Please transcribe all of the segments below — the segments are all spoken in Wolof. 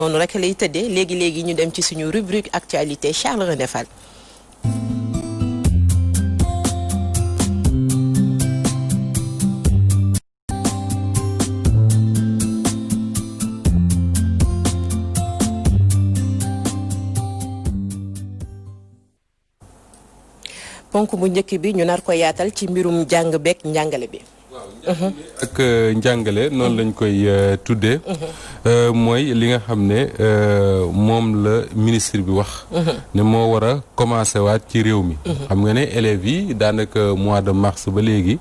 noonu rek lay tëddee léegi ñu dem ci suñu rubrique actualité Charles René Fall. ponk bu njëkk bi ñu nar ko yaatal ci mbirum jàng beeg njàngale bi. ak njàngale noonu lañ koy tuddee. mooy li nga xam ne moom la ministre bi wax. ne moo war a commencé waat ci réew mi. xam nga ne élèves yi daanaka mois de mars ba léegi.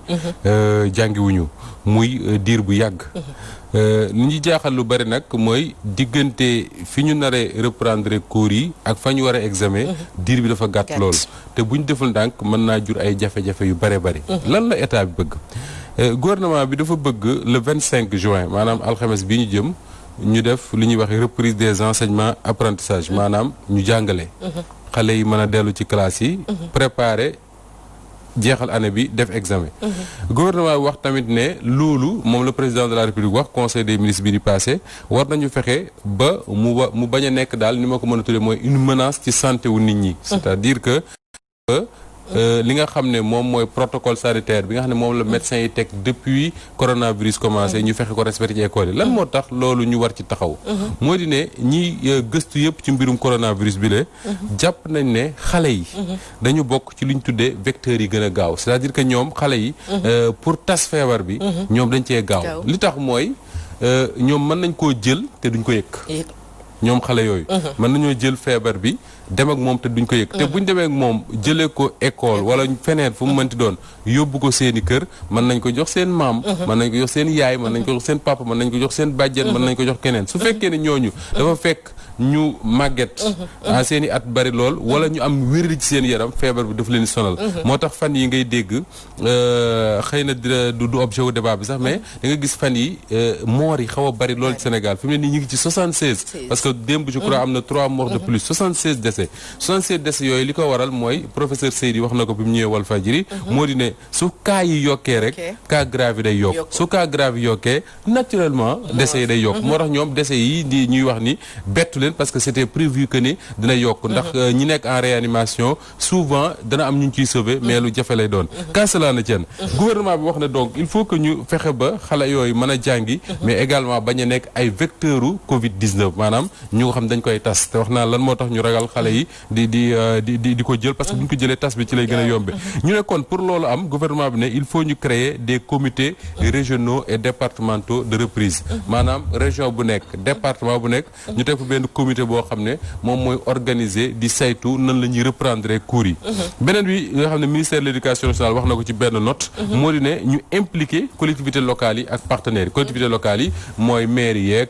jàngiwuñu muy diir bu yàgg. li ñu jaaxal lu bari nag mooy diggante fi ñu naree reprendre cours yi ak fa ñu war a examen. diir bi dafa gàtt lool. te bu ñu deful ndànk mën naa jur ay jafe-jafe yu bare bari. lan la état bi bëgg. gouvernement bi dafa bëgg le 25 juin maanaam alxames bi ñu jëm ñu def li ñuy wax reprise des enseignements apprentissage maanaam ñu jàngale. xale yi mën a dellu ci classe yi. préparer jeexal année bi def examen. gouvernement bi wax tamit ne loolu moom le président de la république wax conseil des ministres bi di passé war nañu fexe ba mu bañ a nekk daal ni ma ko mën a tuddee mooy une menace ci santé wu nit ñi. c'est-à-dire que li nga xam ne moom mooy protocole sanitaire bi nga xam ne moom la médecin yi teg depuis coronavirus commencé ñu fexe ko respecté ci école yi lan moo tax loolu ñu war ci taxaw. moo di ne ñiy gëstu yëpp ci mbirum coronavirus bi la jàpp nañ ne xale yi dañu bokk ci li ñu tuddee vecteurs yi gën a gaaw c'est-à-dire que ñoom xale yi pour tas feebar bi ñoom dañ cee gaaw li tax mooy ñoom mën nañ koo jël te duñ ko yëg ñoom xale yooyu mën nañoo jël feebar bi dem ak moom te duñ ko yëg te buñ demee ak moom jëlee ko école wala feneen fu mu mënti doon yóbbu ko seeni kër mën nañ ko jox seen maam mën nañ ko jox seen yaay mën nañ ko jox seen papa mën nañ ko jox seen bàjjen mën nañ ko jox keneen su fekkee ne ñooñu dafa fekk ñu màgget seen i at bari lool wala ñu am wéradi ci seen yaram feebar bi dafa leen sonal moo tax fan yi ngay dégg xëy na du objet wu débat bi sax mais da nga gis fan yi moor yi xaw a bari lool ci Sénégal fi mu ne nii ñu ngi ci 76 parce que démb je crois am na 3 morts de plus 76 décès 76 décès yooyu li ko waral mooy professeur Seydi wax na ko bi mu ñëwee Walfadjri moo di ne su cas yi yokkee rek cas grave yi day yokk su cas grave yi yokkee naturellement décès yi day yokk moo tax ñoom décès yi di ñuy wax ni bettu leen parce que c'était prévu que ni dina yokk ndax ñi nekk en réanimation souvent dana am ñu ñu ciy sauver mais lu jafe lay doon qu'à cela ne tienne gouvernement bi wax ne donc il faut que ñu fexe ba xale yooyu mën a jàngi mais également bañ a nekk ay vecteurs u Covid-19 maanaam ñu nga xam dañ koy tas te wax naa lan moo tax ñu ragal xale yi di ko jël parce que bu ñu ko jëlee tas bi ci lay gën a yombe ñu ne kon pour loolu am gouvernement bi ne il faut ñu créer des comités régionaux et départementaux de reprise maanaam région bu nekk département bu nekk ñu teg fa benn comité boo xam ne moom mooy organiser di saytu nan la ñuy reprendre cours yi beneen bi nga xam ne ministère de l'éducation nationale wax na ko ci benn note moo di ne ñu impliquer collectivités locales yi ak partenaires yi collectivités locales yi mooy maire yeeg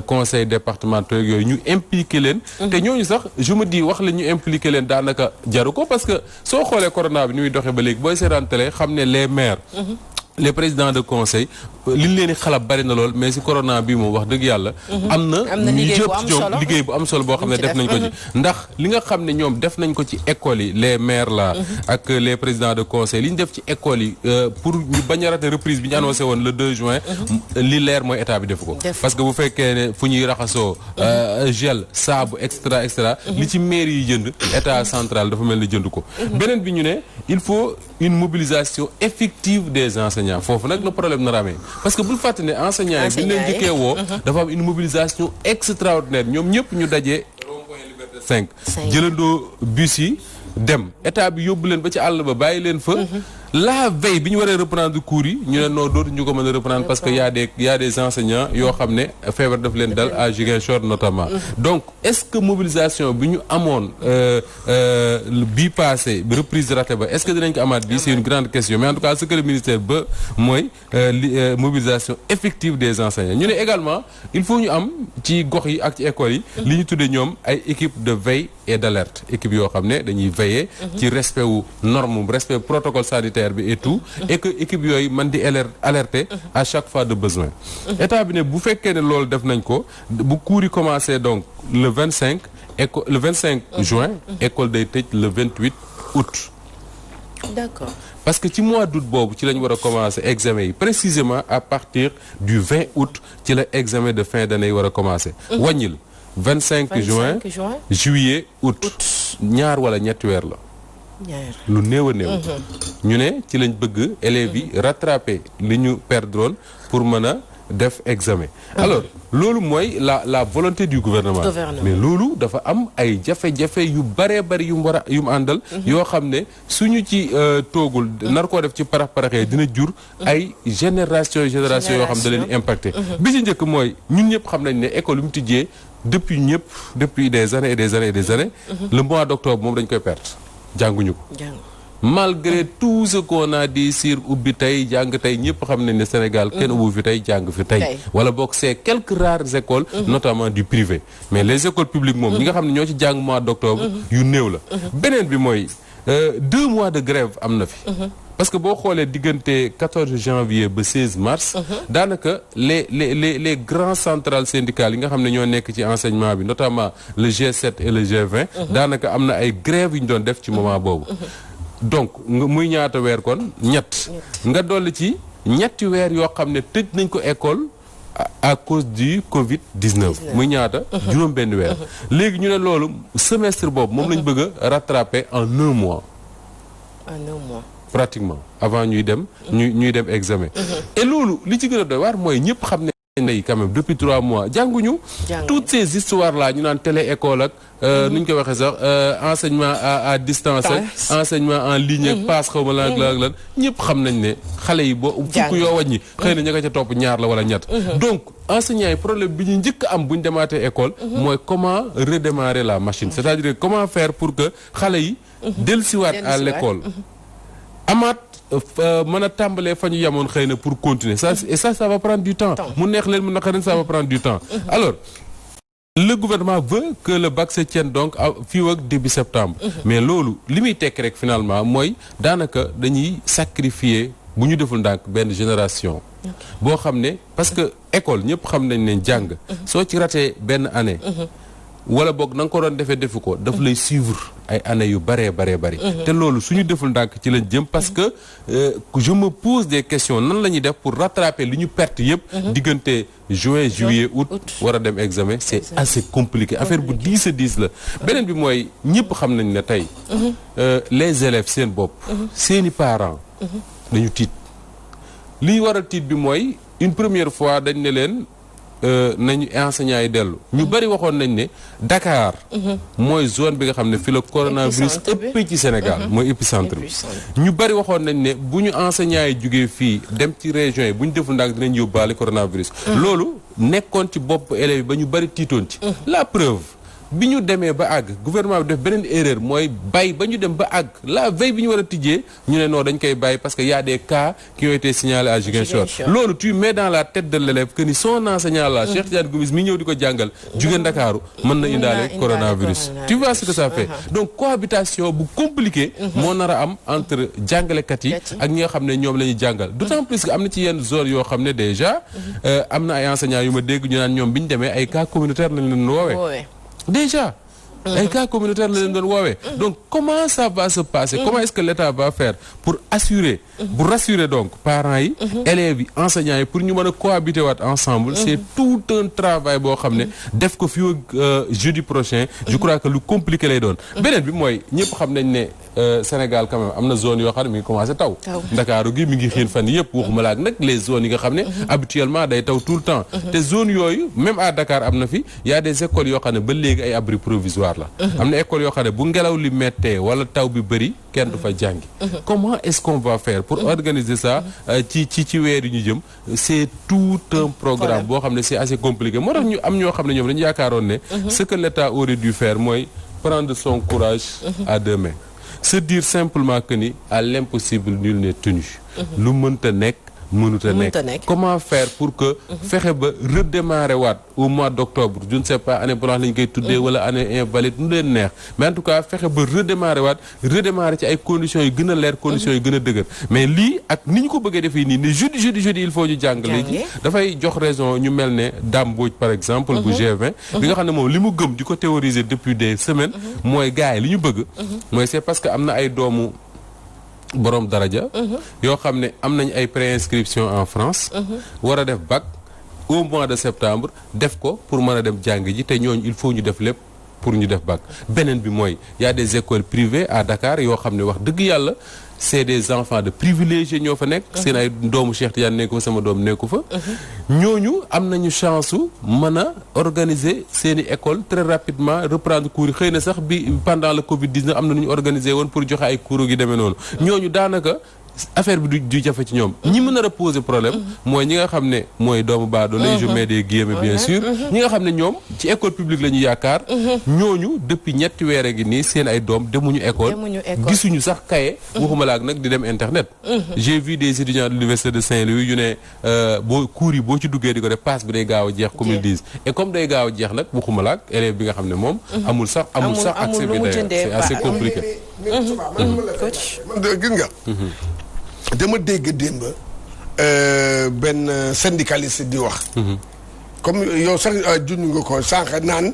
conseil départementaux yeeg yooyu ñu impliquer leen te ñooñu sax je me dis wax la ñu impliquer leen daanaka jaru ko parce que soo xoolee corona bi ni muy doxee ba léegi booy seetaan télé xam ne les maires les présidents de conseil liñ leen di xalab bari na lool mais si corona bi moom wax dëgg yàlla am na ñu jëpp ci ñoom liggéey bu am solo boo xam ne def nañ ko ci ndax li nga xam ne ñoom def nañ ko ci écoles yi les maires là ak les présidents de conseil li ñu def ci écoles yi pour ñu bañ a rater reprise bi ñu annoncé woon le 2 juin li leer mooy état bi defu ko parce que bu fekkee ne fu ñuy raxasoo gel saabu extra li ci maire yi jënd état central dafa mel ni jënd ko beneen bi ñu ne il faut une mobilisation effective des enseignants foofu nag le problème na ramee parce que bul fàtte ne enseignants yi bu ñu leen jëkkee woo dafa am une mobilisation extraordinaire ñoom ñëpp ñu dajee rond-point Liberté 5 jëlandoo bus yi dem état bi yóbbu leen ba ci àll ba bàyyi leen fa la veille bi ñu waree reprendre cours yi ñu ne non dootu ñu ko mën a reprendre parce que y a des enseignants yoo xam ne feebar daf leen dal à Ziguinchor notamment donc est-ce que mobilisation bi ñu amoon bii passé reprise ratée ba est-ce que dinañ ko amaat bii c'est une grande question mais en tout cas ce que le ministère ba mooy mobilisation effective des enseignants ñu ne également il faut ñu am ci gox yi ak ci écoles yi li ñu tuddee ñoom ay équipe de veille et d'alerte équipe yoo xam ne dañuy veiller ci respect wu norme respect protocole sanitaire bi et tout et que équipe yooyu man di alerter à chaque fois de besoin état bi ne bu fekkee ne loolu def nañ ko bu cours yi commencé donc le 25 juin école day tëj le 28 août d'accord parce que ci mois d'août boobu ci lañ war a commencer examen yi précisément à partir du 20 août ci la examen de fin d'année yi war a commencer. wàññil 25 juin juillet août ñaar wala ñetti weer la. lu néew a néew. ñu ne ci lañ bëgg élèves yi rattraper li ñu perdroon pour mën a def examen. alors loolu mooy la volonté du gouvernement. mais loolu dafa am ay jafe-jafe yu baree bari yu mu àndal. yoo xam ne suñu ci toogul nar koo def ci parax-paraxee dina jur ay génération yoo xam da leen impacté. bi ci njëkk mooy ñun ñëpp xam nañ ne école yu mu tijjee depuis des années et des années et des années. le mois d'octobre moom dañ koy perte. jànguñu ko malgré tout ce qu'on a dit sur ubbi tey jàng tey ñëpp xam nañ ne Sénégal kenn ubbi fi tey jàng fi tey wala boog c'est quelques rares écoles notamment du privé mais les écoles publiques moom ñi nga xam ne ñoo ci jàng mois d'octobre yu néew la beneen bi mooy 2 mois de grève am na fi parce que boo xoolee diggante 14 janvier ba 16 mars daanaka les grands centrales syndicales yi nga xam ne ñoo nekk ci enseignement bi notamment le G7 et le G20 daanaka am na ay grèves yu ñu doon def ci moment boobu donc muy ñaata weer kon ñett nga dolli ci ñetti weer yoo xam ne tëj nañ ko école à cause du Covid-19 muy ñaata juróom benn weer léegi ñu ne loolu semestre boobu moom lañ bëgg a rattraper en 1 mois pratiquement avant ñuy dem examen et loolu li ci gën a doy waar mooy ñëpp xam ne nay quand même depuis 3 mois jànguñu toutes ces histoires là ñu naan télé école ak nu ñu koy waxee sax enseignement à distance ak enseignement en ligne ak passe xaw ma lan ak lan ñëpp xam nañ ne xale yi boo fukk yoo wàññi xëy na ña nga ca topp ñaar la wala ñett donc enseignants yi problème bi ñu njëkk am bu ñu demaatee école mooy comment redémarrer la machine c'est-à-dire comment faire pour que xale yi dellusiwaat à l'école amaat mën a tàmbalee fa ñu yamoon xëy na pour continuer ça va prendre du temps mu neex leen mu naqareen ça va prendre du temps alors le gouvernement veut que le bac se tienne donc fii ak début septembre mais loolu li muy tekk rek finalement mooy daanaka dañuy sacrifier bu ñu deful ndànk benn génération boo xam ne parce que école ñëpp xam nañ ne jàng soo ci raté benn année wala boog na nga ko doon defu ko daf lay suivre ay années yu bëree bëri te loolu suñu deful ndànk ci lañ jëm parce que je me pose des questions nan la ñuy def pour rattraper li ñu perte yëpp diggante juin juillet août war a dem examen c'est assez compliqué affaire bu 10 la beneen bi mooy ñëpp xam nañ ne tey les élèves seen bopp seeni parents dañu tiit li ñu war a tiit bi mooy une première fois dañ ne leen nañu enseignants yi dellu ñu bari waxoon nañ ne Dakar mooy zone bi nga xam ne fi la coronavirus ëpp ci Sénégal mooy épicentre bi ñu bari waxoon nañ ne bu ñu enseignants yi jógee fii dem ci région yi bu ñu deful ndax dinañ yóbbaale coronavirus loolu nekkoon ci bopp élèves yi ba ñu bari tiitoon ci la preuve bi ñu demee ba àgg gouvernement bi def beneen erreur mooy bàyyi ba ñu dem ba àgg la veille bi ñu war a tijjee ñu ne non dañ koy bàyyi parce que y a des cas qui ont été signalés à Ziguinchor loolu tu mets dans la tête de l'élève que ni son enseignant là Cheikh Tidiane Gomis mi ñëw di ko jàngal jóge Ndakaaru mën na indaale coronavirus tu vois ce que ça fait donc cohabitation bu compliqué moo nar a am entre jàngalekat yi ak ñi nga xam ne ñoom la ñuy jàngal d'autant plus que am na ci yenn zone yoo xam ne déjà am na ay enseignants yu ma dégg ñu naan ñoom bi ñu demee ay cas communautaire lañ leen woowee déjà ay cas communautaire la leen doon woowee donc comment ça va se passer comment est-ce que l'État va faire pour rassurer donc parents yi élèves yi enseignants yi pour ñu mën a cohabiter waat ensemble c'est tout un travail boo xam ne def ko fii jeudi prochain je crois que lu compliqué lay doon beneen bi mooy ñëpp xam nañ ne Sénégal quand même am na zone yoo xam ne mi ngi commencé taw Ndakaaru gi mi ngi xiin fan yëpp waxuma la ak nag les zones yi nga xam ne habituellement day taw tout le temps te zone yooyu même à Dakar am na fi y a des écoles yoo xam ne ba léegi ay abri provisoire la am na école yoo xam ne bu ngelaw li mettee wala taw bi bëri kenn du fa jàngi comment est-ce qu'on va faire pour organiser ça ci weer yi ñu jëm c'est tout un programme boo xam ne c'est assez compliqué moo tax ñu am ñoo xam ne ñoom dañu yaakaaroon ne ce que l'État aurait dû faire mooy prendre son courage à deux mains se dire simplement que ni à l'impossible nul n'est tenu lu mënta nekk mënuta nekk comment faire pour que fexe ba redémarrer waat au mois d'octobre je ne sais pas année blanche lañ koy tuddee wala année invalide nu leen neex mais en tout cas fexe ba redémarrer ci ay conditions yu gën a leer conditions yu gën a dëgër mais lii ak ni ñu ko bëggee defee nii ne jeudi il faut ñu jàng léegi dafay jox raison ñu mel ne Dame Mbodj par exemple bu G20 bi nga xam ne moom li mu gëm di ko théoriser depuis des semaines mooy gars yi li ñu bëgg mooy c'est parce que am na ay doomu borom daraja. yoo xam ne am nañ ay préinscription en France. war a def bac au mois de septembre def ko pour mën a dem jàng ji te ñooñu il faut ñu def lépp pour ñu def bac. beneen bi mooy y a des écoles privées à Dakar yoo xam ne wax dëgg yàlla c'est des enfants de privilégiés ñoo fa nekk. seen ay doomu Cheikh Tidiane nekku fa sama doom nekku fa. ñooñu am nañu chance su mën a organiser seen i école très rapidement reprendre cours yi xëy na sax bi pendant le Covid-19 am na nu ñu organiser woon pour joxe ay cours gi demee noonu. ñooñu daanaka affaire bi du jafe ci ñoom. ñi mën a reposer problème. mooy ñi nga xam ne mooy doomu baadoolo. je mets des guillemets bien sûr. ñi nga xam ne ñoom ci école publique la ñu yaakaar. ñooñu depuis ñetti weer a ngi nii seen ay doom demuñu école. gisuñu sax kaye. waxuma la ak nag di dem internet. j'ai vu des étudiants de l'université de Saint-Louis yu ne boo cours yi boo ci duggee di ko def passe bi day gaaw a jeex. comme ils disent et comme day gaaw a jeex nag waxuma la ak élève bi nga xam ne moom. amul sax accès bi d'ailleurs c'est assez compliqué. gis nga. dama dégg démb benn syndicaliste di wax. comme yow sax junj nga ko sànq naan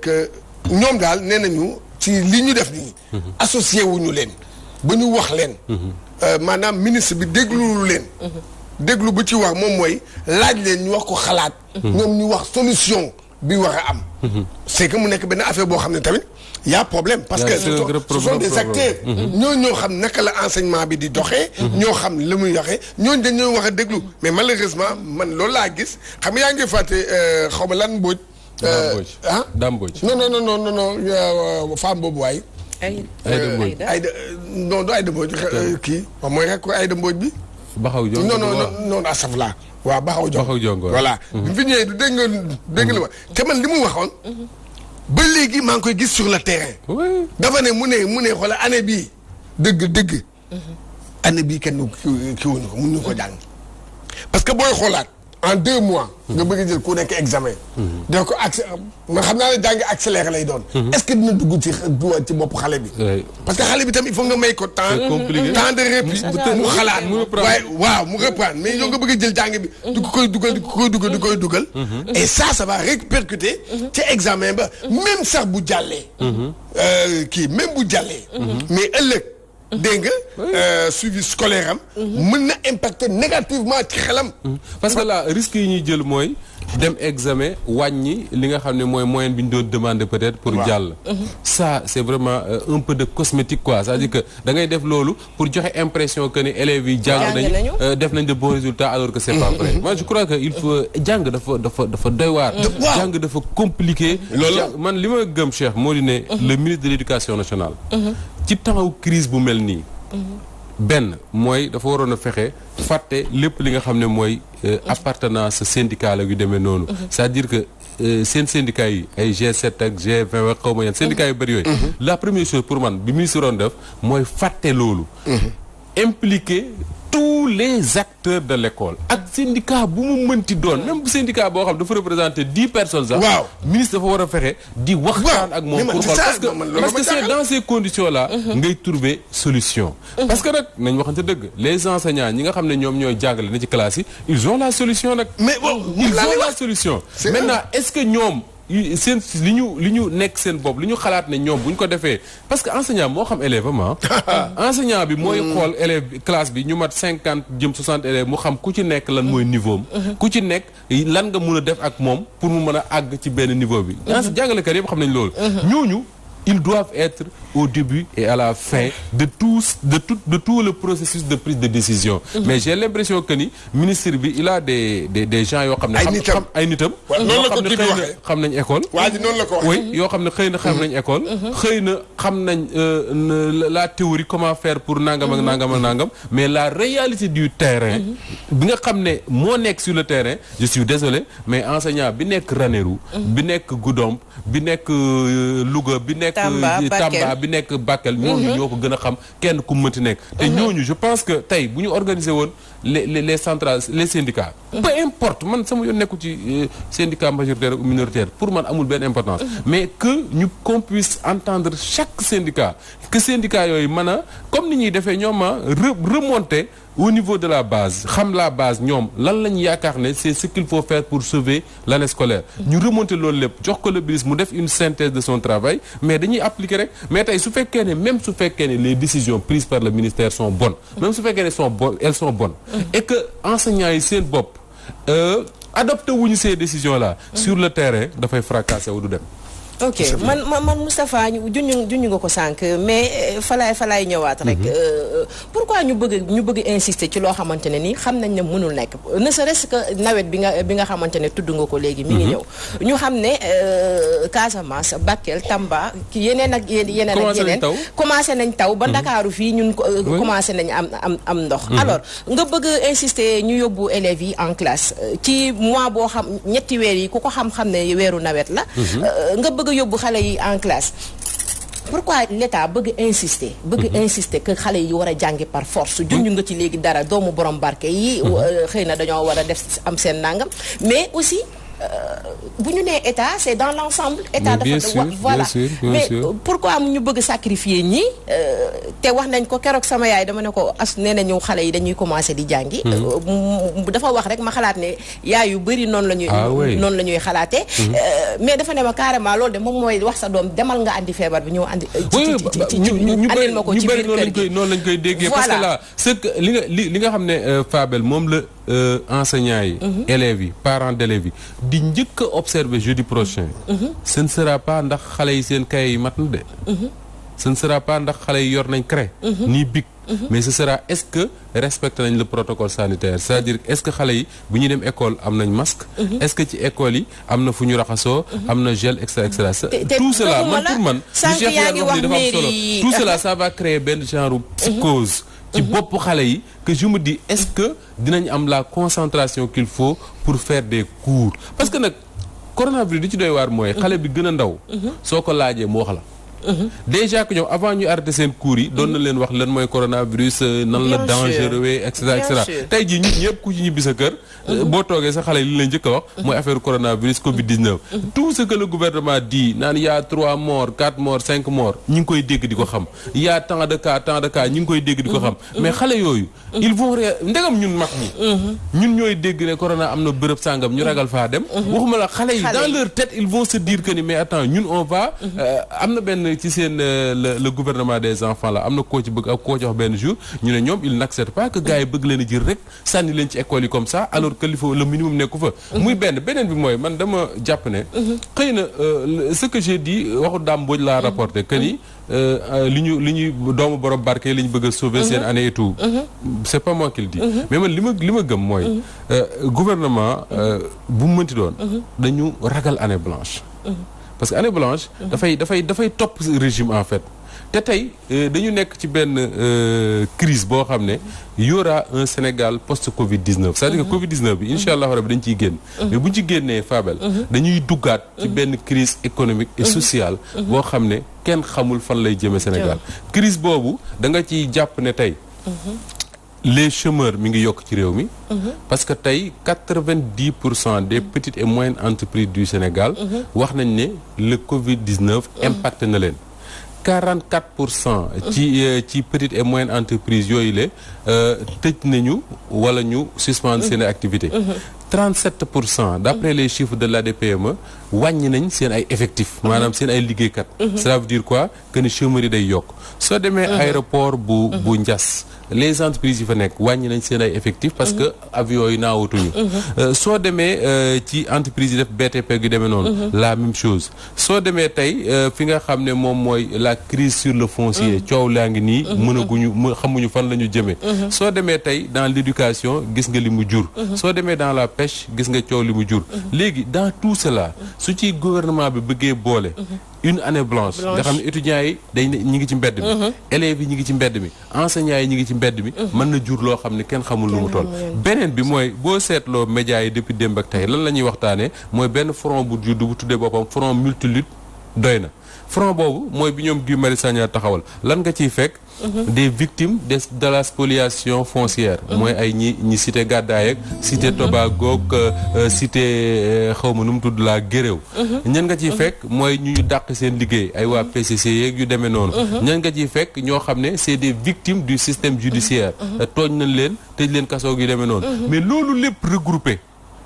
que ñoom daal nee nañu ci li ñu def nii. associé wuñu leen ba ñu wax leen. maanaam ministre bi dégluwul leen. déglu bu ci wax moom mooy laaj leen ñu wax ko xalaat. ñoom ñu wax solution bi war a am. c'est que mu nekk benn affaire boo xam ne tamit. y a problème parce que ce sont des acteurs. ñoo xam naka la enseignement bi di doxee. ñoo xam la muy doxee ñooñu dañoo wax a déglu mais malheureusement man loolu laa gis xam nga yaa ngi fàtte xaw ma lan Mbodj. Dame Mbodj. non femme boobu waay. Aïda Mbodj non du Aïda Mbodj kii mooy rek ko Aïda Mbodj bi. Baxaw Jongo non asafla waaw Baxaw Jongo voilà. bi fi ñëwee du dégg nga ma te man li mu waxoon. ba léegi maa ngi koy gis sur le terrain. dafa ne mu ne xoolal année bii dëgg. année bii kenn kii wuñu ko mun ñu ko jàng. parce que booy xoolaat en 2 mois. nga bëgg a jël ku nekk examen. dina ko man xam naa ne jàng accéléré lay doon. est-ce que dina dugg ci bopp xale bi. parce que xale bi tam il faut nga may ko temps. temps de répit mu xalaat. waaye waaw mu reprendre mais yow nga bëgg a jël jàng bi. di koy dugal. et ça va répercuter. ci examen ba même sax bu jàllee. même bu jàllee. mais ëllëg. dégg nga suivi scolaire am. mën na impacter négativement ci xelam. parce que là risque yi ñuy jël mooy dem examen wàññi li nga xam ne mooy moyenne bi ñu doon demander peut-être pour jàll. ça c'est vraiment un peu de cosmétique quoi c'est-à-dire que da ngay def loolu pour joxe impression que ni élèves yi jàng nañu def nañ de bons résultats alors que c'est pas vrai. moi je crois que il faut jàng dafa doy waar. jàng dafa compliqué. loolu man li ma gëm Cheikh moo di ne le ministre de l'éducation nationale. ci temps crise bu mel nii. benn mooy dafa waroon a fexe fàtte lépp li nga xam ne mooy appartenance syndicale yu demee noonu. c'est-à-dire que seen syndicats yi ay G7 ak G20 ak xaw ma yan syndicats yu bëri yooyu. la première chose pour man bi ministre doon def mooy fàtte loolu. impliquer tous les acteurs de l'école ak syndicat bu mu mënti doon même bu syndicat boo xam dafa représenter 10 personnes sax. waaw ministre dafa war a fexe di waxtaan ak moom pour xool parce que c'est dans ces conditions là ngay trouver solution. parce que nag nañ waxante dëgg les enseignants ñi nga xam ne ñoom ñooy jàngale na ci classe yi ils ont la solution nag. mais ils ont la solution. maintenant est-ce que ñoom. seen li ñu nekk seen bopp li ñu xalaat ne ñoom bu ñu ko defee parce que enseignant moo xam élève am enseignant bi mooy xool élève classe bi ñu mat 50 jëm 60 élèves mu xam ku ci nekk lan mooy niveau am ku ci nekk lan nga mun a def ak moom pour mu mën a àgg ci benn niveau bi jàngalekat yëpp xam nañ loolu ñooñu ils doivent être au début et à la fin de tout le processus de prise de décision. Mais j'ai l'impression que ni ministre bi il a des gens yoo xam ne. ay nitam yoo xam ne xëy na xam nañ école. waa ji noonu la ko waxee. oui yoo xam ne xëy na xam nañ école. xëy na xam nañ la théorie comment faire pour nangam ak nangam ak nangam mais la réalité du terrain. bi nga xam ne moo nekk sur le terrain je suis désolé mais enseignant bi nekk Ranérou. bi nekk Goudomp bi nekk Louga bi nekk. Tamba bi nekk Bakel ñooñu ñoo ko gën a xam kenn ku mënti nekk te ñooñu je pense que tey bu ñu organiser woon les centrales les syndicats peu importe man sama yoon nekku ci syndicat majoritaire ou minoritaire pour man amul benn importance mais que qu'on puisse entendre chaque syndicat que syndicat yooyu mën a comme ni ñuy defee ñoom remonter au niveau de la base xam la base ñoom lan lañ yaakaar ne c'est ce qu'il faut faire pour sauver l'année scolaire ñu remonter loolu lépp jox ko le ministre mu def une synthèse de son travail mais dañuy appliquer rek mais tey su fekkee ne même su fekkee ne les décisions prises par le ministère sont bonnes même su fekkee ne elles sont bonnes et que enseignants yi seen bopp adopté wuñu ces décisions là sur le terrain dafay fracassé wu du dem. ok man Moustapha juñu nga ko sànq mais falaay ñëwaat rek pourquoi ñu bëgg insister ci loo xamante ne ni xam nañ ne mënul nekk ne serait-ce que nawet bi nga xamante ne tudd nga ko léegi mi ngi ñëw ñu xam ne Casamance Bakel Tamba yeneen ak yeneen commencé nañ taw ba Ndakaaru fii ñun commencé nañ am ndox alors nga bëgg insister ñu yóbbu élèves yi en classe ci mois boo xam ñetti weer yi ku ko xam-xam ne weeru nawet la nga bëgg yóbbu xale yi en classe pourquoi l'État bëgg insister que xale yi war a jàngi par force junj nga ci léegi dara doomu borom barke yi xëy na dañoo war a def am seen nangam mais aussi bu ñu nee état c'est dans l'ensemble état dafa voilà mais pourquoi ñu bëgg sacrifier ñi te wax nañ ko keroog sama yaay dama ne ko nee na ñëw xale yi dañuy commencer di jàngi dafa wax rek ma xalaat ne yaay yu bëri noonu la ñuy xalaatee mais dafa ne ma carrément loolu de moom mooy wax sa doom demal nga andi feebar bi ñëw andi andil ma ko ci biir kër gi noonu lañ koy déggee parce que là c'est que li nga xam ne Fabel moom la enseignants yi élèves yi parents d'élèves yi di njëkk a observer jeudi prochain ce ne sera pas ndax xale yi seen cahier yi mat na de ce ne sera pas ndax xale yi yor nañ craie ni bic mais ce sera est-ce que respecté nañ le protocole sanitaire c'est-à-dire est-ce que xale yi bu ñuy dem école am nañ masque est-ce que ci école yi am na fu ñu raxasoo am na gel et cetera tout cela man pour man li Cheikh Yane wax ni dafa am solo tout cela ça va créer benn genre psychose ci bopp xale yi que je me dis est-ce que dinañ am la concentration qu'il faut pour faire des cours parce que nag coronavirus di ci doy waar mooy xale bi gën a ndaw soo ko laajee mu wax la déjà que ñoom avant ñu arrêté seen cours yi doon na leen wax lan mooy coronavirus nan la dangereux et cetera tey jii ñun ñëpp ku ci ñibbi sa kër boo toogee sa xale yi li leen njëkk a wax mooy affaire coronavirus Covid-19 tout ce que le gouvernement dit naan y a 3 morts 4 morts 5 morts ñi ngi koy dégg di ko xam y a tant de cas ñi ngi koy dégg di ko xam mais xale yooyu ils vont ndegam ñun mag ñi ñun ñooy dégg ne corona am na bërëb sàngam ñu ragal faa dem waxuma la xale yi dans leur tête ils vont se dire que ni mais attends ñun on va am na benn ci seen le gouvernement des enfants là am na koo ci bëgg ak koo ci wax benn jour ñu ne ñoom ils n'acceptent pas que gars yi bëgg leen a jël rek sànni leen ci école yi comme ça alors que li fa le minimum nekku fa muy beneen bi mooy man dama jàpp ne xëy na ce que j'ai dit waxu Dame Mbodj laa rapporté que ni li ñuy doomu borom barke li ñu bëgg a sauver seen année et tout c'est pas moi qui le dis mais man li ma gëm mooy gouvernement bu mu mënti doon dañu ragal année blanche parce que année blanche dafay topp régime en fait te tey dañu nekk ci benn crise boo xam ne y aura un Sénégal post Covid-19 c'est-à-dire que Covid-19 bi incha allah rabbi dañ ciy génn mais bu ñu ci génnee Fabel dañuy duggaat ci benn crise économique et sociale boo xam ne kenn xamul fan lay jëme Sénégal crise boobu da nga ciy jàpp ne tey les chômeurs mi ngi yokk ci réew mi parce que tey 90% des petites et moyennes entreprises du Sénégal wax nañ ne le Covid-19 impacté na leen 44% ci petites et moyennes entreprises yooyu le tëj nañu wala ñu suspendre seen activité 37% d'après les chiffres de l'ADPME wàññi nañ seen ay effectifs maanaam seen ay liggéeykat cela veut dire quoi que ni chômeurs yi day yokk soo demee aéroport bu Ndiass les entreprises yi fa nekk wàññi nañ seen ay effectifs parce que avions yi naawatuñu soo demee ci entreprise yi def BTP gi demee noonu la même chose soo demee tey fi nga xam ne moom mooy la crise sur le foncier coow laa ngi nii xamuñu fan la ñu jëmee soo demee tey dans l'éducation gis nga li mu jur soo demee dans la pêche gis nga coow li mu jur léegi dans tout cela su ci gouvernement bi bëggee boole une année blanche nga xam ne étudiants yi ñi ngi ci mbedd mi élèves yi ñi ngi ci mbedd mi enseignants yi ñi ngi ci mbedd mi mën na jur loo xam ne kenn xamul lu mu toll beneen bi mooy boo seetloo médias yi depuis démb ak tey lan la ñuy waxtaanee mooy benn front bu judd bu tuddee boppam front multilutte doy na front boobu mooy bi ñoom Guy Marius Sagna taxawal lan nga ciy fekk des victimes de la spoliation foncière. mooy ay ñi cité Gàddaay ak cité Tobago ak cité xawma nu mu tudd la Guéréo. ñan nga ciy fekk mooy ñu dàq seen liggéey ay waa PCC yeeg yu demee noonu. ñan nga ciy fekk ñoo xam ne c'est des victimes du système judiciaire. tooñ nañ leen tëj leen kasoog yu demee noonu. mais loolu lépp regroupé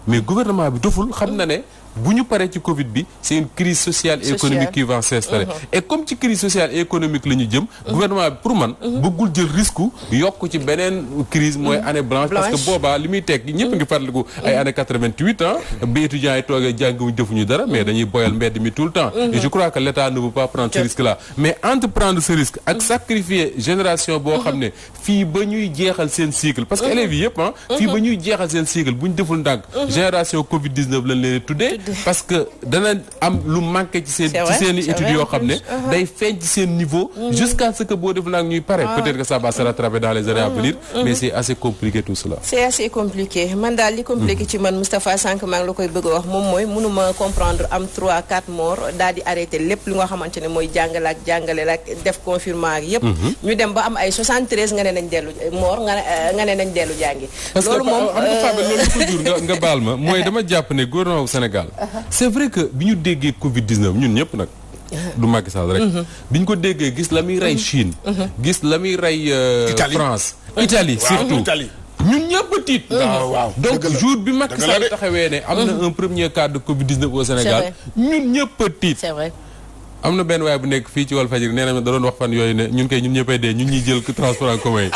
mais gouvernement bi doful xam na ne. bu ñu paree ci Covid bi c'est une crise sociale et économique qui va s'installer et comme ci crise sociale et économique la ñu jëm gouvernement bi pour man bëggul jël risque yokk ci beneen crise mooy année blanche parce que boobaa li muy teg ñëpp ngi fàttaliku ay année 88 ans bi étudiants yi toogee jànguñu defuñu dara mais dañuy boyal mbedd mi tout le temps et je crois que l'État ne veut pas prendre ce risque là mais entre prendre ce risque ak sacrifier génération boo xam ne fii ba ñuy jeexal seen cycle parce que élèves yi yëpp fii ba ñuy jeexal seen cycle bu ñu deful ndànk génération Covid 19 lañ leen tuddee parce que dana am lu manqué ci seen i études yoo xam ne day feeñ ci seen niveau jusqu'à ce que boo def naag ñuy pare peut-être que ça va se rattraper dans les années à venir mais c'est assez compliqué tout cela c'est assez compliqué man daal li compliqué ci man Moustapha Sànq maa ngi la koy bëgg a wax moom mooy mënuma comprendre am 3-4 morts daal di arrêté lépp lu nga xamante ne mooy jàngale la ak def confinement ak yépp ñu dem ba am ay 73 nga ne nañ dellu mort nga ne nañ dellu jàngi loolu moom loolu ko jur nga baal ma mooy dama jàpp ne gouvernement bu Sénégal c'est vrai que bi ñu déggee Covid 19 ñun ñëpp nag du Macky Sall rek bi ñu ko déggee gis la muy rey Chine gis la muy rey France Italie surtout ñun ñëpp a tiit waaw donc jour bi Macky Sall taxawee ne am na un premier cas de Covid 19 au Sénégal ñun ñëpp a tiit c'est vrai am na benn waaye bu nekk fii ci Walfadjri nee na da doon wax fan yooyu ne ñun ñëppay dee ñun ñuy jël transport en commun yi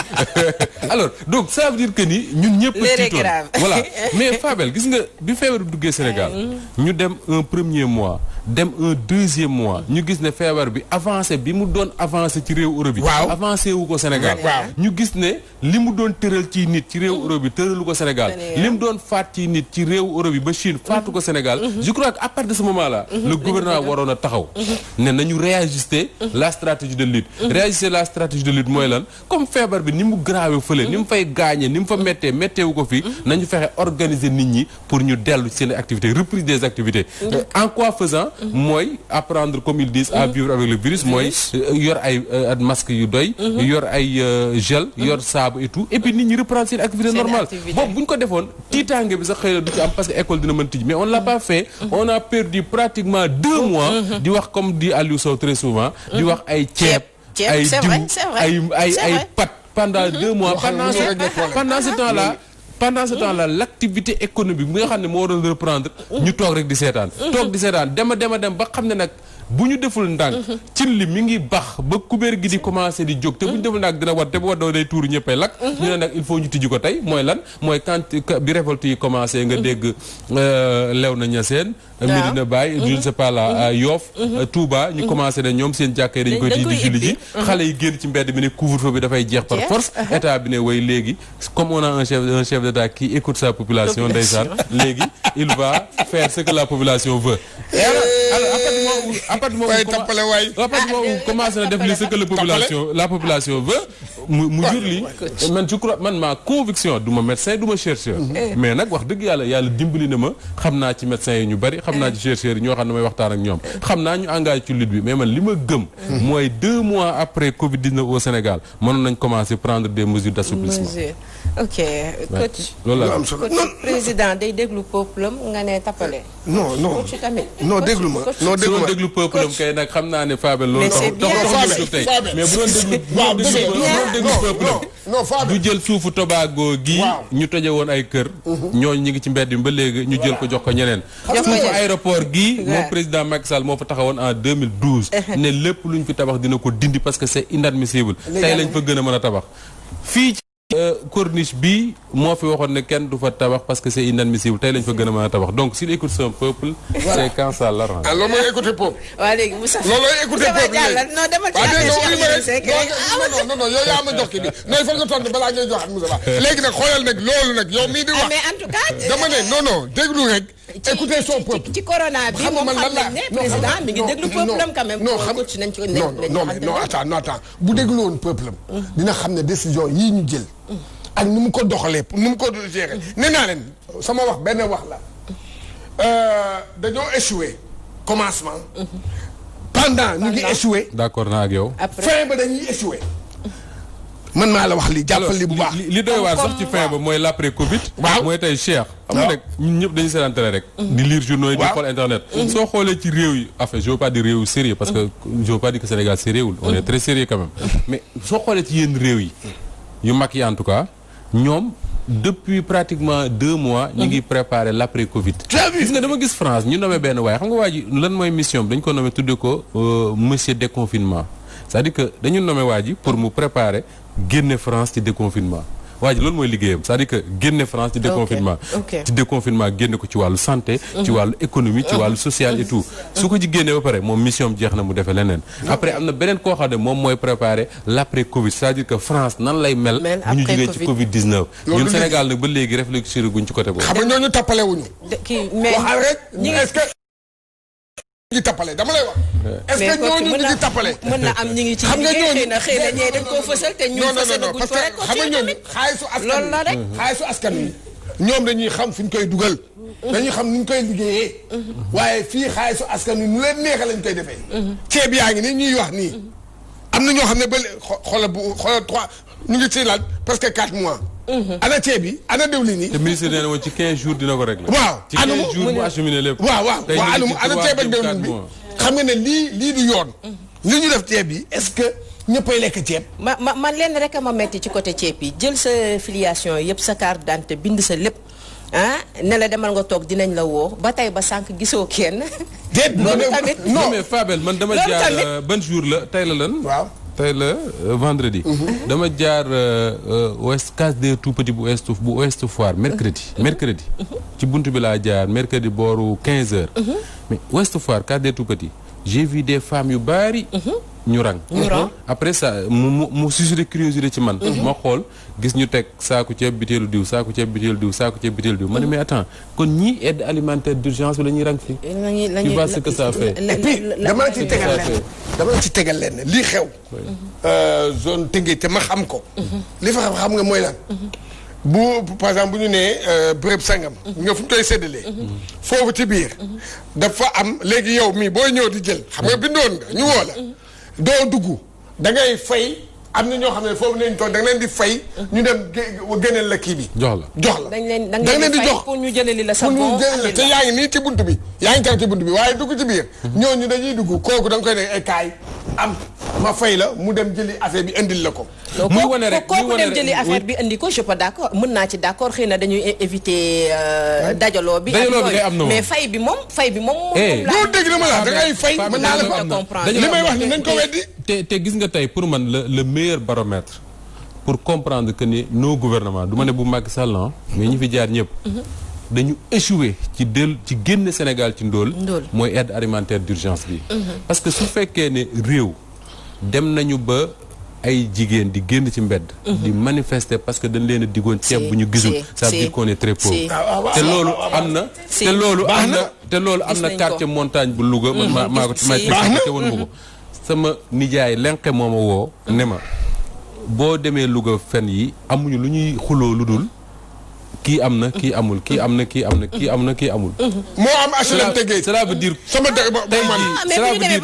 alors donc ça veut dire que ni ñun ñëpp a tiitoon voilà mais Fabel gis nga bi feebar bi duggee Sénégal ñu dem un premier mois dem un deuxième mois ñu gis ne feebar bi avancé bi mu doon avancé ci réew Europe bi avancé wu ko Sénégal ñu gis ne li mu doon tëral ci nit ci réew Europe bi tëralu ko Sénégal li mu doon faat ci nit ci réew Europe bi ba Chine faatu ko Sénégal je crois que à partir de ce moment là le gouvernement waroon a taxaw ne nañu réajuster la stratégie de lutte réajuster la stratégie de lutte mooy lan comme feebar bi ni mu grave fële ni mu fay gaañe ni mu fa métteewu ko fii nañu fexe organiser nit ñi pour ñu dellu seen activités reprise des activités en quoi faisant mooy apprendre comme ils disent à vivre avec le virus mooy yor ay masque yu doy yor ay gel yor saabu et tout et puis nit ñi reprendre seen activité normale boobu bu ñu ko defoon tiitaange bi sax xëy na du ci am parce que école dina mën tijji mais on l'a pas fait on a perdu pratiquement 2 mois di wax comme dit Aliou Sow très souvent di wax ay ceeb ay diw ay pat pendant 2 mois pendant ce temps-là l'activité économique bi nga xam ne moo doon reprendre ñu toog rek di seetaan dem ba xam ne nag bu ñu deful ndànk cin li mi ngi bax ba kubéer gi di commencer di jóg te bu ñu deful ndànk dina war te bu waddoo day tuuru ñëppay lakk ñu ne nag il faut ñu tijji ko tey mooy lan mooy quand bi révolte yi commencé nga dégg Léona Niassène Medina Baye je ne sais pas là Yoff Touba ñu commencé ne ñoom seen jàkkee dañ koy tijji di julli ji xale yi génn ci mbedd mi ne couvre-feu bi dafay jeex par force état bi ne way léegi comme on a un chef d'État qui écoute sa population ndeysaan léegi il va faire ce que la population veut et alors à partir du moment où commencé na def li ce que la population veut mu jur li man je crois man ma conviction du ma médecin du ma chercheur mais nag wax dëgg yàlla dimbali na ma xam naa ci médecins yi ñu bari xam naa ci chercheurs yi ñoo xam ne may waxtaan ak ñoom xam naa ñu engagé ci lutte bi mais man li ma gëm mooy 2 mois après Covid-19 au Sénégal mënoon nañ commencer prendre des mesures d'assouplissement ok coach loolu la coach président day déglu peuple nga ne tappale non déglu ma déglu peuple am kay nag xam naa ne Fabel loolu tax tey mais bu doon déglu peuple am du jël suufu Tobago gi ñu toje woon ay kër ñooñu ñu ngi ci mbedd mi ba léegi ñu jël ko jox ko ñeneen suufu aéroport gi moom président Macky Sall moo fa taxawoon en 2012 ne lépp luñ fi tabax dina ko dindi parce que c'est inadmissible tey lañ fa gën a mën a tabax fii corniche bi moo fi waxoon ne kenn du fa tabax parce que c'est inadmissible tey lañ fa gën a mën a tabax donc s'il écoute son peuple c'est quand ça l'arrange. ah loolu mooy écouter peuple. waaw léegi Moussa. loolooy écouter peuple léegi non demal ci non yow yaa ma jox kii bi non il faut nga tontu balaa ngay joxaat Moussa léegi nag xoolal nag loolu nag yow mii di wax. mais en tout cas. dama ne non déglu rek. écouter son peuple. ci corona bi moom xam nañ ne président mi ngi déglu peuple am quand même. non attends bu déglu woon peuple am. dina xam ne décision yii ñu jël. ak nu mu ko doxalee nu mu ko gérer nee naa leen sama wax benn wax la dañoo échoué commencement. pendant ñu ngi échoué. d'accord naa ak yow. fin ba dañuy échoué. man maa la wax lii jàppal li bu baax. li doy waar sax ci fin ba mooy l'après Covid. waaw mooy tey Cheikh. xam nga rek ñun ñëpp dañu seetaan télé rek. di lire journaux yi di xool internet. soo xoolee ci réew yi en fait je veux pas dire réew yu sérieux parce que je veux pas dire que Sénégal sérieux on est très sérieux quand même. mais soo xoolee ci yenn réew yi yu mag yi en tout cas ñoom. depuis pratiquement 2 mois. ñu ngi préparer l'après Covid. gis nga dama gis France ñu nommé benn waaye xam nga waa ji lan mooy mission bi dañ ko nommé tuddee ko monsieur déconfinement c'est-à-dire que dañu nommé waa ji pour mu préparer génne France ci déconfinement waa ji loolu mooy liggéeyam c'est-à-dire que génne France ci déconfinement. ci déconfinement génne ko ci wàllu santé. ci wàllu économie ci wàllu social et tout. su ko ci génnee ba pare moom mission jeex na mu defee leneen. après am na beneen koo xam ne moom mooy préparer l'après Covid c'est-à-dire que France nan lay mel. bu ñu jógee ci Covid 19. ñun Sénégal nag ba léegi réfléchir guñ ci côté boobu. xam nga ñooñu tappale wuñu. mais waxal rek est-ce que. ñi tappale dama lay wax. est-ce que ñooñu ñu ngi tappale. mën na am ñu ngi ci liggéey xëy na ñee dañ koo fësal te ñun fësal na guñ ko rek xam nga ñooñu loolu la rek xaalisu askan wi ñoom dañuy xam fi ñu koy dugal. dañuy xam ni ñu koy liggéeyee. waaye fii xaalisu askan wi nu leen neexee lañ koy defee. ceeb yaa ngi nii ñuy wax nii. am na ñoo xam ne ba xoolal 3 ñu ngi ci laaj presque 4 mois. ana ceeb bi ana diwlin yi. te ministre nee na woon ci 15 jours dina ko régler. waaw ci 15 jours mu acheminé lépp. waaw ana ceeb ak diwlin bi xam nga ne lii du yoon. li ñu def ceeb bi est-ce que ñëppay lekk ceeb. man lenn rek a ma metti ci côté ceeb yi jël sa filiation yëpp sa carte d'identité bind sa lépp ne la demal nga toog dinañ la woo ba tey ba sànq gisoo kenn. déet loolu tamit non mais Fabel man dama jaar ban jour la tey la lan. waaw. tey la vendredi. dama jaar ouest case des tout petits bu Ouest Foire mercredi. ci buntu bi laa jaar mercredi booru 15h. mais Ouest Foire case des tout petits j'ai vu des femmes yu bari. ñu rang. après ça mu suscité curiosité ci man. ma xool gis ñu teg saaku ceeb bitéelu diw saaku ceeb bitéelu diw saaku ceeb bitéelu diw ma ne mais attends kon ñii aide alimentaire d'urgence bi la ñuy rang fii. tu vois ce que ça fait. et puis dama la ci tegal leen lii xew. zone Tëngéej te ma xam ko. li fa xam nga mooy lan. bu par exemple bu ñu nee béréb sangam. nga fu ñu koy séddalee. foofu ci biir. dafa am léegi yow mii booy ñëw di jël. xam nga bindoon nga ñu woo la. doo dugg da ngay fay am na ñoo xam ne foofu nañ toog da nga leen di fay. ñu dem génneel la kii bi. jox la da nga leen di jox pour ñu jëlee la sa bon te yaa ngi nii ci bunt bi. yaa ngi taw ci bunt bi waaye dugg ci biir. ñooñu dañuy dugg kooku da nga koy ne ay kaay am ma fay la mu dem jëli affaire bi indil la ko. muy wane rek kooku dem jëli affaire bi indi ko je suis pas d'accord mën naa ci d'accord xëy na dañuy éviter dajaloo bi. mais fay bi moom. doo dégg na ma la da ngay fay. mën naa la ko comprendre li may wax ni nañ ko weddi. te gis nga tey pour man le meilleur baromètre pour comprendre que ni nos gouvernements du ma ne bu Macky Sall mais ñi fi jaar ñëpp. dañu échoué ci génn Sénégal ci ndóol. mooy aide alimentaire d'urgence bi. parce que su fekkee ne réew dem nañu ba. ay jigéen di génn ci mbedd. di manifester parce que dañ leen a diggoon ceeb bu ñu gisul. ça veut dire qu'on est très pauvre. te loolu am na. te loolu am na quartier montagne bu Louga. man maa ko te woon ma ko. sama nijaay lenqe moo ma woo. ne ma boo demee Louga fen yi amuñu lu ñuy xuloo lu dul. kii am na kii amul kii am na kii am na kii am na kii amul. moo am HLM Tëngéej. cela veut dire sama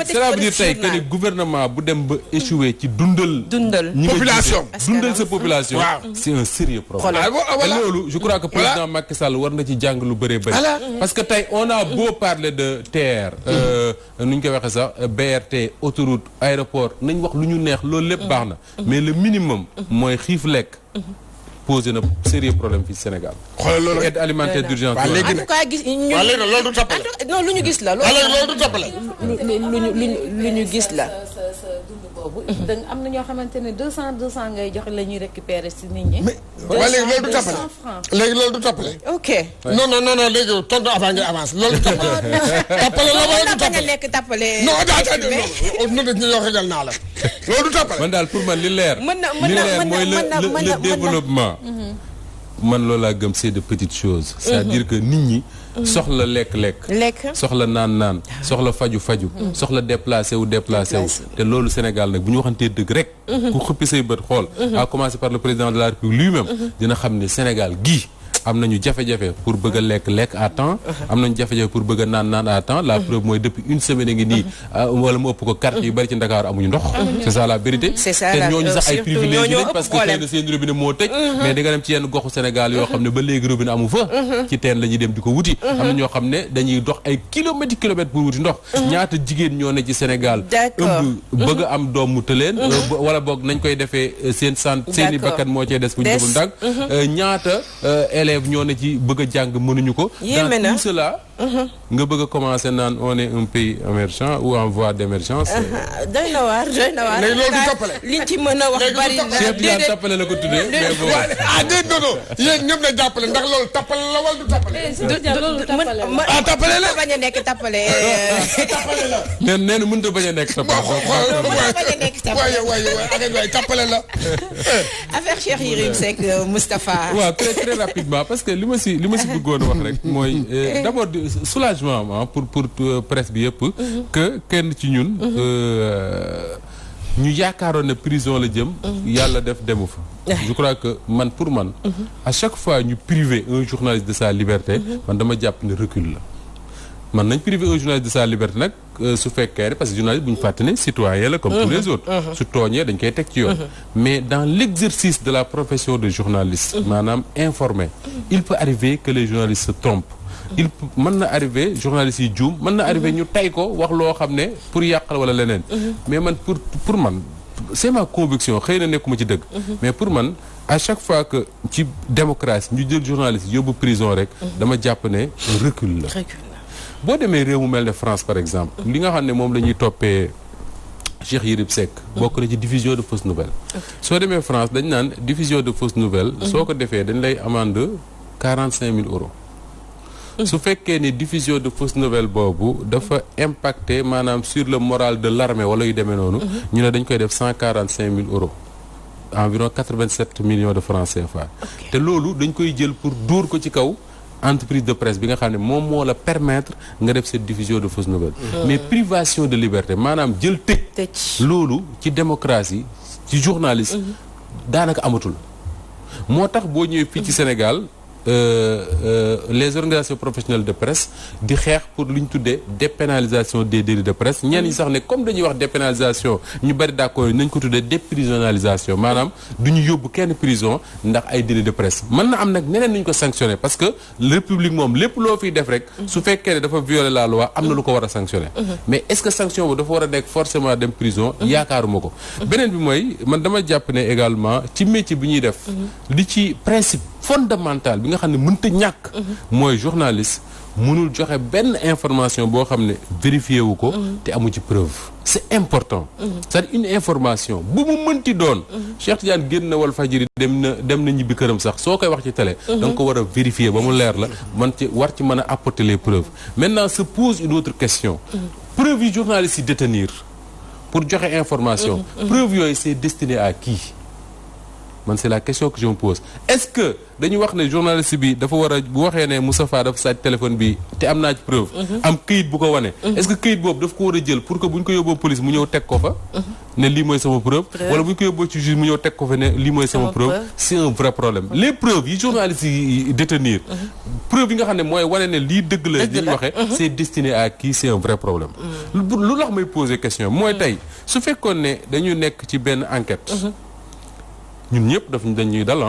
cela veut dire tey que ni gouvernement bu dem ba échoué ci dundal. population dundal sa population. c'est un sérieux problème. te loolu je crois que président Macky Sall war na ci jàng lu bëree bëri. parce que tey on a beau parler de TER. nu ñu koy waxee sax BRT autoroute aéroport nañ wax lu ñu neex loolu lépp baax na. mais le minimum mooy xiif lekk. posé na sérieux problème fii Sénégal. xoolal loolu aide alimentaire d'urgence. waaw léegi nag en tout cas gis ñu. waaw léegi loolu du toppale. non lu ñu gis la. loolu du toppale. lu ñu gis la. sa dund boobu. da am na ñoo xamante ne 200 ngay joxe la ñuy récupérer si nit ñi. mais waaw léegi loolu du toppale. léegi loolu du toppale. ok. non léegi tontu avant nga avance loolu du toppale. toppale la wala du toppale nekk tappale. non dañu yoo xegal naa la. loolu du toppale. man daal pour man li leer. mooy le développement. man loolu laa gëm c'est de petites choses. c'est-à-dire que nit ñi. soxla lekk. soxla naan. soxla faju. soxla déplacé wu. te loolu Sénégal nag bu ñu waxantee dëgg rek. ku xëppi say bët xool. à commencer par le président de la République lui-même. dina xam ne Sénégal gii am nañu jafe-jafe pour bëgg a lekk à temps. am nañu jafe-jafe pour bëgg a naan à temps. la preuve mooy depuis une semaine ngi nii wala mu ëpp ko quartier yu bari ci Ndakaaru amuñu ndox. c'est ça la vérité. c'est ça te ñooñu sax ay privilégiés lañ parce que xëy na seen robinet moo tëj. mais di nga dem ci yenn goxu Sénégal yoo xam ne ba léegi robinet amu fa. ci teen la ñuy dem di ko wuti. am na ñoo xam ne dañuy dox ay kilomètres pour wuti ndox. ñaata jigéen ñoo ne ci Sénégal. ëmb bëgg a am doom mu tëleen. wala boog nañ koy defee seen i bakkan moo cee des bu ñu deful ndànk. ñaata élèves ñoo ne ci bëgg a jàng mënuñu ko. dans tout cela. nga bëgg a commencer naan on est un pays émergent ou en voie d'émergence. doy na waar. léegi loolu du toppale. liñ ci mën a wax bari na. Cheikh Tidiane toppale la ko tuddee. mais bon déet non yéen ñëpp na jàppale ndax loolu toppale la wala du toppale. toppale la bañ a nekk toppale. toppale la. nee na mënut a bañ a nekk toppale. waaye toppale la. affaire Cheikh Yérim Seck Moustapha. waaw très très rapidement parce que li ma si bëggoon a wax rek mooy d'abord soulagement pour presse bi yëpp. que kenn ci ñun. ñu yaakaaroon ne prison la jëm. yàlla def demu fa. je crois que pour man. à chaque fois ñu priver un journaliste de sa liberté. man dama jàpp ne recul la. man nañ priver un journaliste de sa liberté nag su fekkee ne parce que journaliste bu ñu fàtte ne citoyen la comme tous les autres. su tooñee dañ koy teg ci yoon. mais dans l'exercice de la profession de journaliste. maanaam informé. il peut arriver que les journalistes se trompent. mën na arrivé journalistes yi juum mën na arrivé ñu tay ko wax loo xam ne pour yàqal wala leneen. mais man pour man c'est ma conviction xëy na nekkuma ci dëgg. mais pour man à chaque fois que ci démocratie ñu jël journaliste yóbbu prison rek. dama jàpp ne recul la. boo demee réew mu mel ne France par exemple. li nga xam ne moom la ñuy toppee Cheikh Yérim Seck. bokk na ci diffusion de fausses nouvelles. soo demee France dañ naan diffusion de fausses nouvelles. soo ko defee dañ lay amende 45 000 euros. su fekkee ni diffusion de fausses nouvelles boobu dafa impacter maanaam sur le moral de l'armée wala yu demee noonu. ñu ne dañ koy def 145 000 euros. environ 87 millions de francs CFA. te loolu dañ koy jël pour dóor ko ci kaw entreprise de presse bi nga xam ne moom moo la permettre nga def cette diffusion de fausses nouvelles. mais privation de liberté maanaam jël tëj. loolu ci démocratie ci journaliste. daanaka amatul. moo tax boo ñëwee fii ci Sénégal. les organisations professionnelles de presse di xeex pour lu ñu tuddee dépénalisation des délits de presse ñenn ñi sax ne comme dañuy wax dépénalisation ñu bari d'accord nañ ko tuddee déprisonnalisation maanaam du ñu yóbbu kenn prison ndax ay délits de presse mën na am nag neneen nañu ko sanctionner parce que la République moom lépp loo fiy def rek su fekkee ne dafa violer la loi am na lu ko war a sanctionner mais est-ce que sanction bu dafa war a nekk forcément dem prison yaakaaruma ko beneen bi mooy man dama jàpp ne également ci métier bi ñuy def li ci principe fondamental bi nga xam ne mënta ñàkk mooy journaliste mënul joxe benn information boo xam ne vérifié wu ko te amu ci preuve c'est important c'est-à-dire une information bu mu mënti doon Cheikh Tidiane génn na Walfadjri dem na ñibbi këram sax soo koy wax ci télé da nga ko war a vérifier ba mu leer la man ci war ci mën a apporter les preuves maintenant se pose une autre question preuve yi journalistes yi détenir pour joxe information preuve yooyu c'est destiné à qui man c'est la question que je me pose est-ce que dañu wax ne journaliste bi dafa war a bu waxee ne Moustapha dafa sàcc téléphone bi te am naa ci preuve am këyit bu ko wane est-ce que këyit boobu daf ko war a jël pour que bu ñu ko yóbboo police mu ñëw teg ko fa ne lii mooy sama preuve wala bu ñu ko yóbboo ci juge mu ñëw teg ko fa ne lii mooy sama preuve c'est un vrai problème les preuves yi journalistes yi détenir preuve yi nga xam ne mooy wane ne lii dëgg la li ñu waxee c'est destiné à qui c'est un vrai problème lu tax may poser question mooy tey su fekkoon ne dañu nekk ci benn enquête ñun ñëpp dañuy dal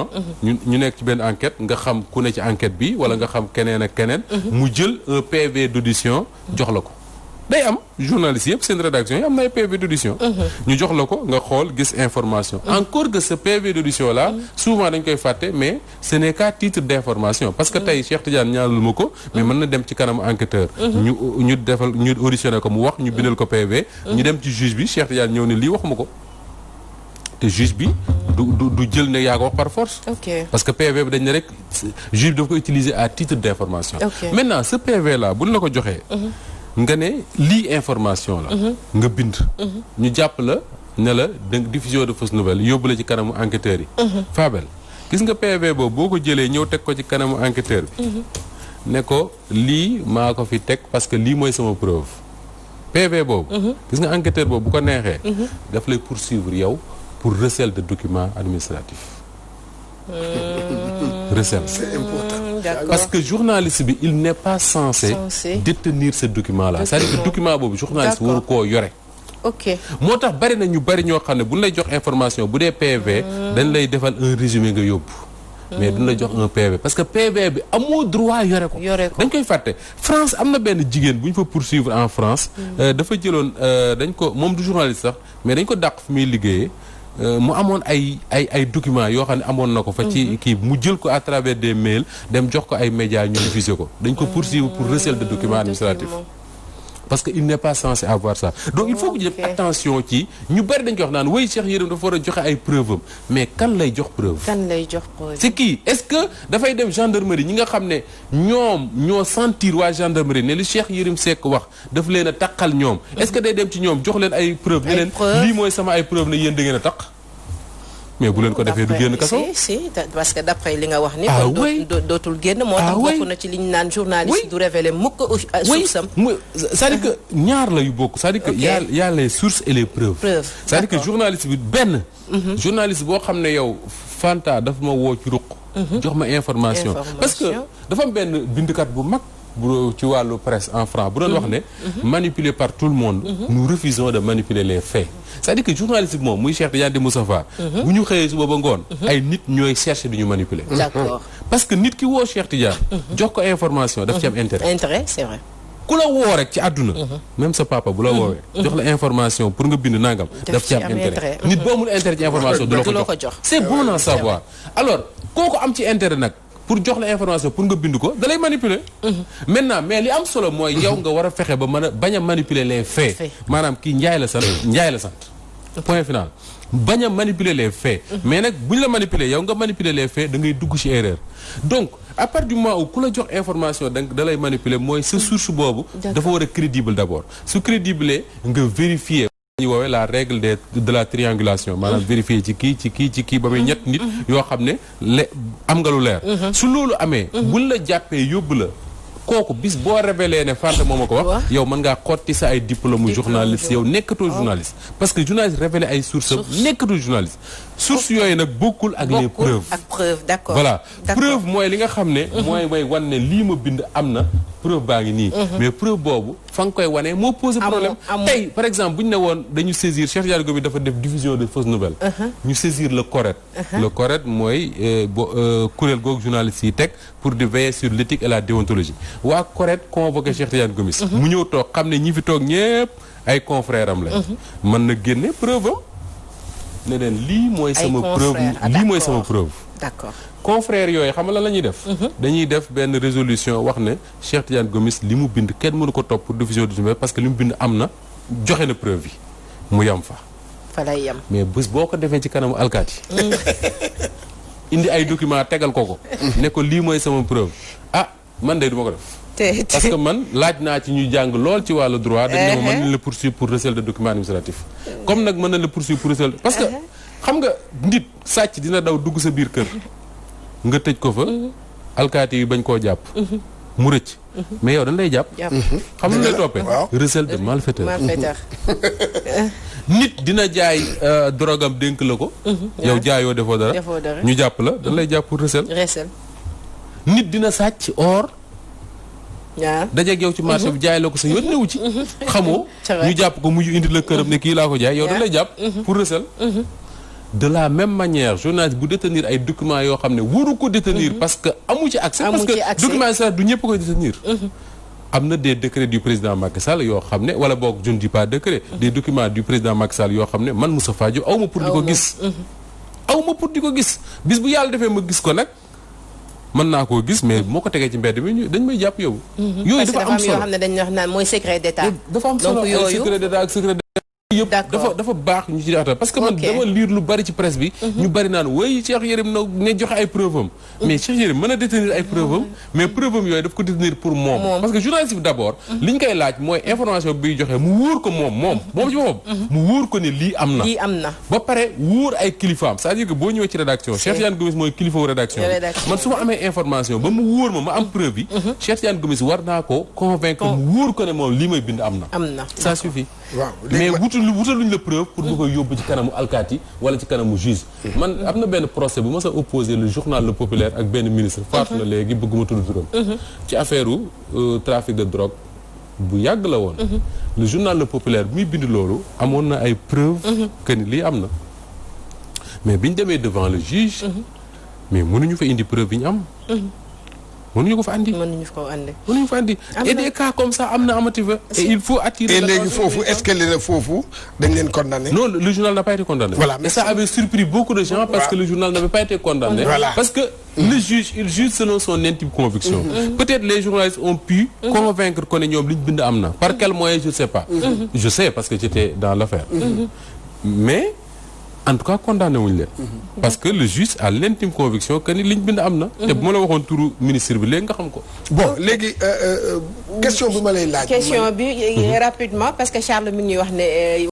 ñu nekk ci benn enquête nga xam ku ne ci enquête bi wala nga xam keneen ak keneen mu jël un PV d'audition jox la ko day am journaliste yëpp seen rédaction yi am na ay PV d'audition ñu jox la ko nga xool gis information encore que ce PV d'audition là souvent dañ koy fàtte mais ce n'est qu'à titre d'information parce que tey Cheikh Tidiane ñaanul ma ko mais mën na dem ci kanamu enquêteur ñu auditionné ko mu wax ñu bindal ko PV ñu dem ci juge bi Cheikh Tidiane ñëw ne lii waxuma ko te juge bi du jël ne yaa ko wax par force. parce que PV bi dañ ne rek juge bi dafa ko utiliser à titre d'information. maintenant ce PV là buñ la ko joxee. nga ne lii information la. nga bind. ñu jàpp la ne la diffusion de fausses nouvelles yóbbu la ci kanamu enquêteurs yi. Fabel gis nga PV boobu boo ko jëlee ñëw teg ko ci kanamu enquêteur bi. ne ko lii maa ko fi teg parce que lii mooy sama preuve. PV boobu. gis nga enquêteur boobu bu ko neexee. daf lay poursuivre yow. pour recel de documents administratifs. Recel. C'est important. parce que journaliste bi il n'est pas censé détenir ce document-là. c'est-à-dire que document boobu journaliste waru koo yore. ok moo tax bari na ñu bari ñoo xam ne bu ñu lay jox information bu dee PV. dañ lay defal un résumé nga yóbbu. mais duñ la jox un PV parce que PV bi amoo droit yore ko. dañ koy fàtte France am na benn jigéen bu ñu fa poursuivre en France. dafa jëloon dañ ko moom du journaliste sax mais dañ ko dàq fi muy liggéeyee. mu amoon ay documents yoo xam ne amoon na ko fa ci kii mu jël ko à travers des mails dem jox ko ay médias ñu diffuser ko dañ ko poursuivre pour recel de documents administratifs. parce que il n'est pas censé avoir ça donc il faut que ñu def attention ci ñu bari dañ ko wax naan oui Cheikh Yérim dafa war a joxe ay preuves am mais kan lay jox preuve. c'est qui est-ce que dafay dem gendarmerie ñi nga xam ne ñoom ñoo sentir waa gendarmerie ne li Cheikh Yérim Seck wax daf leen a taqal ñoom. est-ce que day dem ci ñoom jox leen ay preuves. ne leen lii mooy sama ay preuves ne yéen da ngeen a taq. mais bu leen ko defee du génn kaso. si parce que d'après li nga wax ni dootul génn moo tax bokk na ci li ñu naan journaliste du révéler mukk source am. c'est-à-dire que ñaar la yu bokk c'est-à-dire que y a les sources et les preuves. c'est-à-dire que journaliste bi benn. journaliste boo xam ne yow Fanta dafa ma woo ci ruq. jox ma information. parce que dafa am benn bindkat bu mag. bu ci wàllu presse en France bu doon wax ne manipulé par tout le monde nous refusons de manipuler les faits c'est-à-dire que journaliste bi moom muy Cheikh Tidiane Moustapha bu ñu xëyee suba ba ngoon ay nit ñooy chercher du ñu manipuler parce que nit ki woo Cheikh Tidiane jox ko information daf ci am intérêt c'est vrai ku la woo rek ci àdduna même sa papa bu la woowee jox la information pour nga bind nangam daf ci am intérêt nit boo amul intérêt ci information du la ko jox c'est bon à savoir alors kooku am ci intérêt nag pour jox la information pour nga bind ko da lay manipuler. maintenant mais li am solo mooy yow nga war a fexe ba mën a bañ a manipuler les faits. maanaam kii Ndiaye la sant point final bañ a manipuler les faits. mais nag bu ñu la manipuler yow nga manipuler les faits da ngay dugg ci erreur. donc à partir du moment où ku la jox information da lay manipuler mooy sa source boobu. dafa war a crédible d'abord su crédible nga vérifier. ñu woowee la règle de la triangulation maanaam vérifier ci kii ba muy ñett nit yoo xam ne am nga lu leer su loolu amee buñ la jàppee yóbbu la kooku bis boo révélé ne Fanta moo ma ko wax yow mën ngaa xotti sa ay diplôme journaliste yow nekkatoo journaliste parce que journaliste révélé ay sources nekkatoo journaliste source yooyu nag bokkul ak les preuves ak preuve d'accord voilà preuve mooy li nga xam ne mooy wan ne lii ma bind am na preuve baa ngi nii mais preuve boobu fa nga koy wane moo posé problème tey par exemple bu ñu ne woon dañu saisir Cheikh Tidiane Gomis dafa def diffusion de fausses nouvelles ñu saisir le CORED le CORED mooy kuréel googu journalistes yi teg pour de veiller sur l'éthique et la déontologie waa CORED convoqué Cheikh Tidiane Gomis mu ñëw toog xam ne ñi fi toog ñépp ay confrères am lañ mën na génne preuve am ne leen lii mooy sama preuve d'accord confrères yooyu xam nga lan la ñuy def dañuy def benn résolution wax ne Cheikh Tidiane Gomis li mu bind kenn mënu ko topp pour diffusion de nouvelles parce que li mu bind am na joxe na preuve yi mu yam fa lay yam mais bés boo ko defee ci kanamu alkaati indi ay documents tegal ko ne ko lii mooy sama preuve man de duma ko def parce que man laaj naa ci ñuy jàng lool ci wàllu droit dañ ne ma mën nañ la poursuivre pour recel de document administratif comme nag mën nañ la poursuivre pour recel parce que xam nga nit sàcc dina daw dugg sa biir kër nga tëj ko fa alkaati yi bañ koo jàpp mu rëcc mais yow dañ lay jàpp xam nga lay toppee recel de malfaiteur nit dina jaay drogam dénk la ko yow jaayoo defoo dara ñu jàpp la dañ lay jàpp pour recel nit dina sàcc or dajeeg yow ci marché bi jaay la ko sa yoon newu ci xamoo ñu jàpp ko mujj indi la këram ne kii laa ko jaay yow dañ lay jàpp pour recel de la même manière journaliste bu détenir ay documents yoo xam ne waru ko détenir parce que amu ci accès parce que documents yi sax du ñëpp koy détenir am na des décrets du président Macky Sall yoo xam ne wala boog je ne dis pas décret des documents du président Macky Sall yoo xam ne man Moustapha Diop aw ma pour di ko gis bis bu yàlla defee ma gis ko nag mën naa koo gis mais moo ko tegee ci mbedd mi dañ may jàpp yow. yooyu dafa am solo yoo xam ne dañ wax naan mooy secret d'état. dafa am solo ay secret d'état ak secret yëpp dafa baax ñu ci daatal parce que man dama lire lu bari ci presse bi ñu bari naan woy Cheikh Yérim na ne joxe ay preuve am mais Cheikh Yérim mën a détenir ay preuve am mais preuve am yooyu daf ko détenir pour moom parce que journaliste bi d'abord li ñu koy laaj mooy information bi joxe mu wóor ko moom ci boppam mu wóor ko ne lii am na ba pare wóor ay kilifaam c'est-à-dire que boo ñëwee ci rédaction Cheikh Tidiane Gomis mooy kilifa rédaction man su ma amee information ba mu wóor ma am preuve yi Cheikh Tidiane Gomis war naa ko convaincre mu wóor ko ne moom lii may bind am na ça suffit waaw mais wutaluñ la preuve pour nga koy yóbbu ci kanamu alkaati wala ci kanamu juge. man am na benn procès bu ma sa opposé le journal Le Populaire ak benn ministre faatu na léegi bëgguma tudd turam. ci affaire trafic de drogue bu yàgg la woon. le journal Le Populaire bi muy bind loolu amoon na ay preuves. que ni lii am na mais biñ demee devant le juge. mais mënuñu fa indi preuve yi ñu am. mënuñu ko fa andi. et des cas comme ça am na amati fa. et il faut attirer. et léegi foofu est-ce que léegi foofu dañ leen condamné. non le journal n'a pas été condamné. Voilà, et ça avait surpris beaucoup de gens parce que le journal n'avait pas été condamné. Voilà. Parce que le juge il juge selon son intime conviction. Peut-être les journalistes ont pu convaincre que ne ñoom li ñu bind am na. par quel moyen je sais pas. je sais parce que j'étais dans l'affaire. mais en tout cas condamné wuñu leen. parce que le juge a l'intime conviction que ni liñ bind am na. te bu ma la waxoon turu ministre bi léegi nga xam ko. bon léegi question bi ma lay laaj. question bi rapidement parce que Charles mi ngi ñuy wax ne.